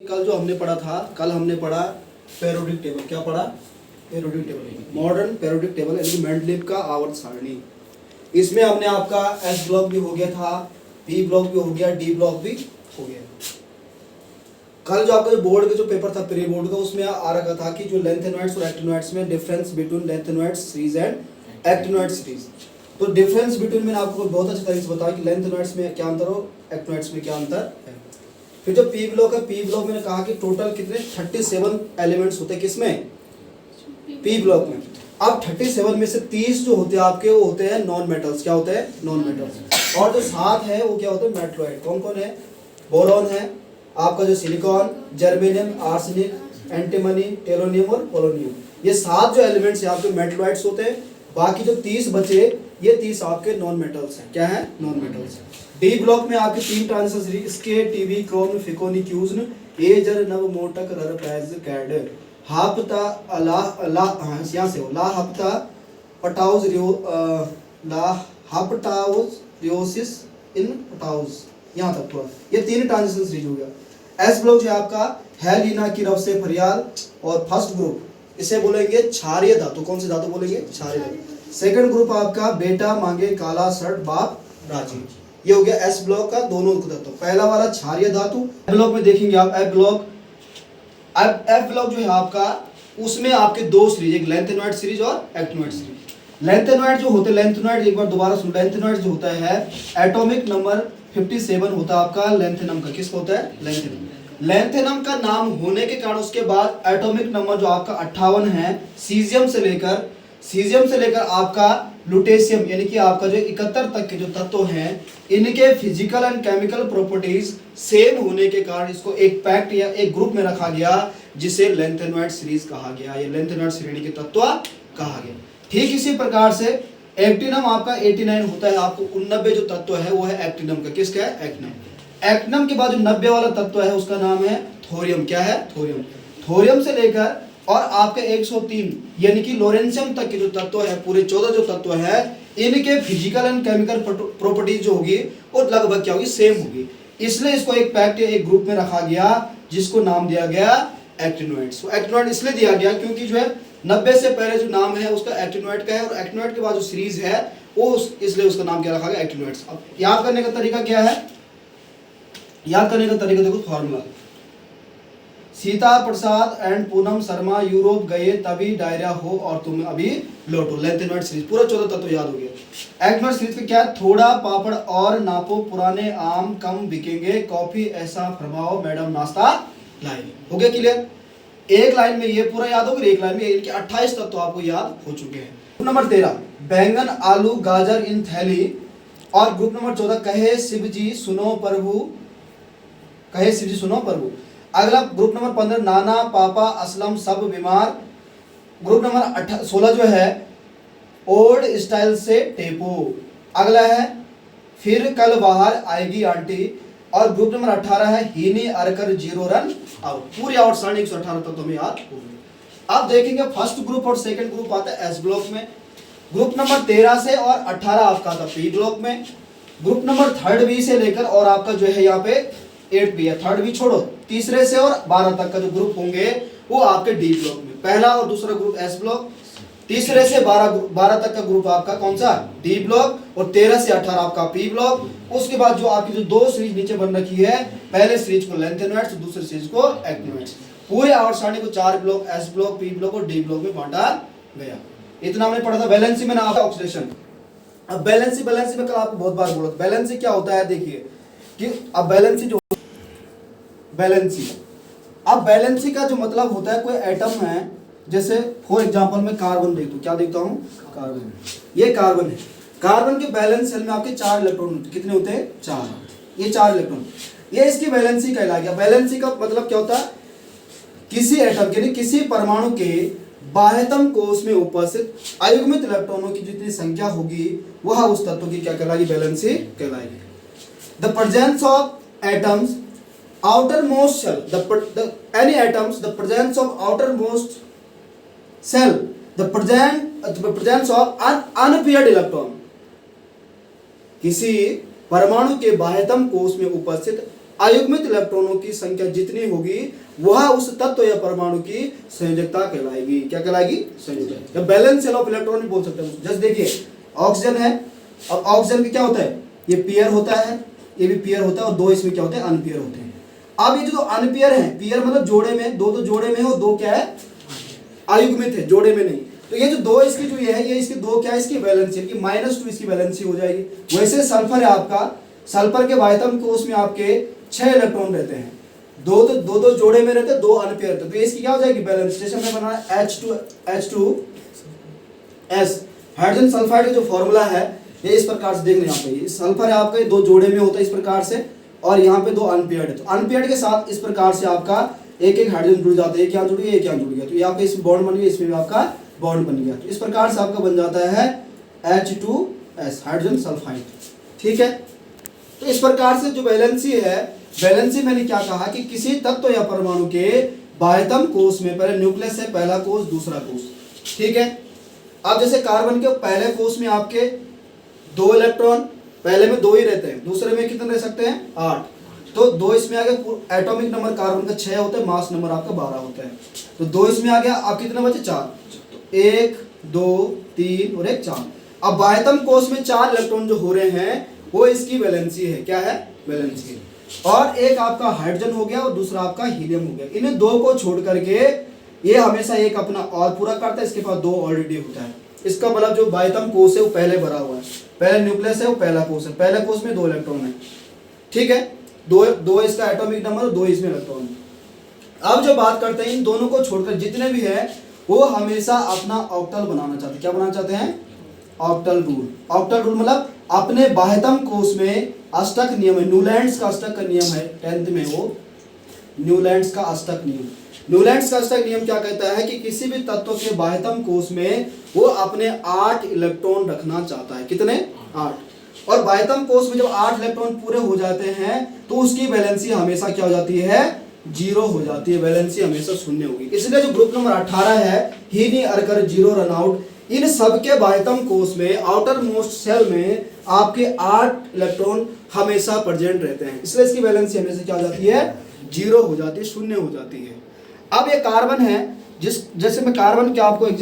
कल हमने पढ़ा पेरियोडिक टेबल। क्या पढ़ा? Periodic table, modern periodic table यानी मेंडलीव का आवर्त सारणी। इसमें हमने आपका एस ब्लॉक भी हो गया था, पी ब्लॉक भी हो गया, डी ब्लॉक भी हो गया। कल जो आपका जो बोर्ड का जो पेपर था प्री बोर्ड का, उसमें आ रखा था कि जो लेंथेनॉइड्स और एक्टिनॉइड्स में difference between lanthanoid series and actinoid series. तो डिफरेंस बिटवीन मैंने आपको बहुत अच्छे तरीके से बताया कि लेंथेनॉइड्स में क्या अंतर हो, एक्टिनॉइड्स में क्या अंतर है। फिर जो पी ब्लॉक है, पी ब्लॉक मैंने कहा कि टोटल कितने 37 एलिमेंट्स होते हैं किसमें? पी ब्लॉक में। अब 37 में से 30 जो होते हैं आपके वो होते हैं नॉन मेटल्स। क्या होते हैं? Non metals. और जो 7 है वो क्या होते हैं? मेटलॉइड। कौन कौन है? बोरॉन है, आपका जो सिलिकॉन, जर्मेनियम, आर्सेनिक, एंटीमनी, टेलोनियम और पोलोनियम। ये 7 जो एलिमेंट्स हैं आपके मेटलॉइड्स होते हैं। बाकी जो 30 बचे, ये 30 आपके नॉन मेटल्स हैं। क्या है? नॉन मेटल्स है। डी ब्लॉक में आपके 3 ट्रांजिशन इसके टीवी क्रोम फिकोनी क्यूजन एजर नव मोटक रर पैज कैड हापता अला अला यहाँ से हो ला हप्ता पटाउज रियो ला हप्टाउज रियोसिस इन पटाउज, यहाँ तक थोड़ा। ये 3 ट्रांजिशन सीरीज हो गया। एस ब्लॉक जो है आपका हेलिना की रव से फरियाल और फर्स्ट ग्रुप इसे बोलेंगे क्षारीय धातु। कौन से धातु बोलेंगे? क्षारीय धातु। सेकंड ग्रुप आपका बेटा मांगे काला शर्ट बाप राजी। ये हो गया एस ब्लॉक का दोनों तत्व। पहला वाला क्षारीय धातु। एफ ब्लॉक में देखेंगे आप एफ ब्लॉक जो है आपका, उसमें आपके 2 सीरीज, एक लेंथेनॉइड सीरीज और एक्टिनॉइड सीरीज। लेंथेनॉइड जो होते हैं, लेंथेनॉइड एक बार दोबारा सुन, लेंथेनॉइड जो होता है एटॉमिक नंबर 57 होता है आपका लेंथेनम का। किसका होता है? लेंथेनम। लेंथेनम का नाम होने के कारण उसके बाद एटॉमिक नंबर जो आपका 58 है, सीजियम से लेकर आपका लुटेशियम यानी कि आपका जो 71 तक के जो तत्व हैं, इनके physical and chemical properties same होने के कारण इसको एक पैक्ट या एक ग्रुप में रखा गया जिसे लेंथेनॉइड सीरीज कहा गया, ये लेंथेनॉइड श्रेणी के तत्व कहा गया। ठीक इसी प्रकार से एक्टिनम आपका 89 होता है। आपको 89 जो तत्व है वो है एक्टिनम का। किसका है? एक्टिनम। एक्टिनम के बाद जो 90 वाला तत्व है उसका नाम है थोरियम। क्या है? थोरियम। थोरियम से लेकर और आपके 103 यानी कि लोरेंशियम तक के जो तत्व है, पूरे 14 जो तत्व है, इनके फिजिकल एंड केमिकल प्रॉपर्टीज जो होगी वो लगभग क्या होगी? सेम होगी। इसलिए इसको एक पैक्ट या एक ग्रुप में रखा गया जिसको नाम दिया गया एक्टिनॉइड्स। एक्टिनॉइड इसलिए दिया गया क्योंकि जो है 90 से पहले जो नाम है उसका एक्टिनॉइड का है और एक्टिनॉइड के बाद जो सीरीज है वो इसलिए उसका नाम क्या रखा गया? एक्टिनॉइड्स। अब याद करने का तरीका क्या है? याद करने का तरीका देखो, formula. Sita Prasad and Poonam Sharma Europe गए तभी डायरिया हो और तुम अभी लौटो। लेंथेनॉइड सीरीज पूरा 14 तत्व याद हो गया। एक्टिनॉइड सीरीज का क्या? थोड़ा पापड़ और नापो, पुराने आम कम बिकेंगे, कॉफी ऐसा फरमाओ, मैडम नाश्ता लाए। हो गया क्लियर? एक लाइन में ये पूरा याद होगा, एक लाइन में इनके 28 तत्व आपको याद हो चुके हैं। ग्रुप नंबर 13 बैंगन आलू गाजर इन थैली। और ग्रुप नंबर 14 कहे शिव जी सुनो प्रभु, कहे शिव जी सुनो प्रभु। अगला ग्रुप नंबर 15 नाना पापा असलम सब बीमार। ग्रुप नंबर 16 जो है ओल्ड स्टाइल से टेपो। अगला है फिर कल बाहर आएगी आंटी। और ग्रुप नंबर 18 है हीनी अरकर 0 रन आउट। पूरी आउट सारणी 118 तक हमें याद होगी। अब देखेंगे फर्स्ट ग्रुप और सेकंड ग्रुप आता है एस ब्लॉक में। ग्रुप नंबर 13 से और 18 आपका आता पी ब्लॉक में। ग्रुप नंबर 3rd बी से लेकर और आपका जो है यहाँ पे 8 बी है, 3rd बी छोड़ो, तीसरे से और 12 तक का जो ग्रुप होंगे वो आपके डी ब्लॉक में। पहला और दूसरा ग्रुप एस ब्लॉक, तीसरे से 12 तक का ग्रुप आपका कौन सा? D block. और 13 से 18 आपका पी ब्लॉक। उसके बाद जो आपकी जो 2 सीरीज नीचे बन रखी है, पहले सीरीज को लेंथेनॉइड्स, दूसरे सीरीज को एक्टिनॉइड्स। पूरे आवर्त सारणी को 4 block S block, P block और डी ब्लॉक में बांटा गया। इतना हमने पढ़ा था। वैलेंसी में ना आपका ऑक्सीडेशन। अब बैलेंसी में कल आपको बहुत बार बोला, बैलेंसी क्या होता है? देखिए कि अब बैलेंसी जो अब बैलेंसी का जो मतलब होता है, कोई एटम है, जैसे फॉर एग्जांपल मैं कार्बन देख दूं, क्या देखता हूं? कार्बन। ये कार्बन है। कार्बन के बैलेंस सेल में आपके 4 इलेक्ट्रॉन होते हैं। कितने होते हैं? 4। ये 4 इलेक्ट्रॉन, ये इसकी बैलेंसी कहला गया। बैलेंसी का मतलब क्या होता है? किसी एटम यानी किसी परमाणु के बाह्यतम कोश में उपस्थित अयुग्मित इलेक्ट्रॉनों की जितनी संख्या होगी वह उस तत्व की क्या कहलाएगी? बैलेंसी कहलाएगी। The presence of atoms outermost shell, any atoms, the presence of outermost shell, the presence of unpaired electron। किसी परमाणु के बाह्यतम कोश में उपस्थित अयुग्मित इलेक्ट्रॉनों की संख्या जितनी होगी वह उस तत्व या परमाणु की संयोजकता कहलाएगी। क्या कहलाएगी? संयोजकता। बैलेंस शेल ऑफ इलेक्ट्रॉन भी बोल सकते हैं। जैसे देखिए ऑक्सीजन है, अब ऑक्सीजन की क्या होता है, ये पेयर होता है, ये भी पेयर होता है, और दो इसमें क्या होते हैं, अनपेयर होते हैं। अब ये जो अनपेयर है, पेयर मतलब जोड़े में, दो तो जोड़े में है और दो क्या है, अयुग्मित है, जोड़े में नहीं। तो ये जो दो इसकी जो ये है, ये इसकी दो क्या है, इसकी वैलेंसी की -2 इसकी वैलेंसी हो जाएगी। वैसे सल्फर है आपका, सल्फर के बाह्यतम कोश में आपके 6 इलेक्ट्रॉन रहते हैं, दो जोड़े में रहते हैं, दो अनपेयर रहते हैं। तो इसकी क्या हो जाएगी, बैलेंस। जैसे हमने बनाया H2S, हाइड्रोजन सल्फाइड का जो फॉर्मूला है ये इस प्रकार से देख लें। यहाँ पे सल्फर है आपका, दो जोड़े में होता है इस प्रकार से, और यहाँ पे दो अनपेयर्ड है। तो अनपेयर्ड के साथ इस प्रकार से आपका एक एक हाइड्रोजन जुड़ जाते हैं, क्या जुड़ गया, एक यहाँ जुड़ गया, तो यहाँ पे इस बॉन्ड बन गया, इसमें भी आपका बॉन्ड बन गया। तो इस प्रकार से आपका बन जाता है H2S, हाइड्रोजन सल्फाइड। ठीक है, तो इस प्रकार से जो वैलेंसी है, वैलेंसी मैंने क्या कहा कि किसी तत्व या परमाणु के बाह्यतम कोश में, पहले न्यूक्लियस है, पहला कोश, दूसरा कोश। ठीक है, अब जैसे कार्बन के पहले कोश में आपके 2 इलेक्ट्रॉन, पहले में 2 ही रहते हैं, दूसरे में कितने रह सकते हैं, 8। तो 2 इसमें आ गया, एटॉमिक नंबर कार्बन का 6 होता है, मास नंबर आपका 12 होता है। तो 2 इसमें आ गया, अब कितने बचे, 4। तो 1 2 3 और 1 4। अब बाह्यतम कोश में 4 इलेक्ट्रॉन जो हो रहे हैं वो इसकी वैलेंसी है। क्या है, वैलेंसी है। और एक आपका हाइड्रोजन हो गया और दूसरा आपका हीलियम हो गया। इन्हें 2 को छोड़ करके ये हमेशा एक अपना और पूरा करता है, इसके पास 2 ऑलरेडी होता है। इसका मतलब जो बाह्यतम कोश है वो पहले भरा हुआ है, पहले न्यूक्लियस है, वो पहला कोश है, पहले कोश में 2 इलेक्ट्रॉन है। ठीक है, दो इसका एटॉमिक नंबर और 2 इसमें इलेक्ट्रॉन। अब जो बात करते हैं, इन दोनों को छोड़कर जितने भी है वो हमेशा अपना ऑक्टल बनाना चाहते हैं। क्या बनाना चाहते हैं, ऑक्टल रूल। ऑक्टल रूल मतलब अपने बाह्यतम कोश में अष्टक नियम है, न्यूलैंड्स का अष्टक का नियम है, 10th में वो न्यूलैंड्स का अष्टक नियम। न्यूलैंड्स का अष्टक नियम क्या कहता है कि किसी भी तत्व के बाह्यतम कोश में वो अपने 8 इलेक्ट्रॉन रखना चाहता है। कितने, 8। और बाह्यतम कोश में जब 8 इलेक्ट्रॉन पूरे हो जाते हैं तो उसकी वैलेंसी हमेशा क्या हो जाती है, 0 हो जाती है, वैलेंसी हमेशा 0 होगी। इसलिए जो ग्रुप नंबर 18 है, हीनी, अर्कर, जीरो, रनआउट, इन सबके बाह्यतम कोश में, आउटर मोस्ट सेल में आपके 8 इलेक्ट्रॉन हमेशा प्रेजेंट रहते हैं। इसलिए इसकी वैलेंसी हमेशा क्या हो जाती है, 0 हो जाती है, 0 हो जाती है। अब ये कार्बन है, जैसे मैं कार्बन के आपको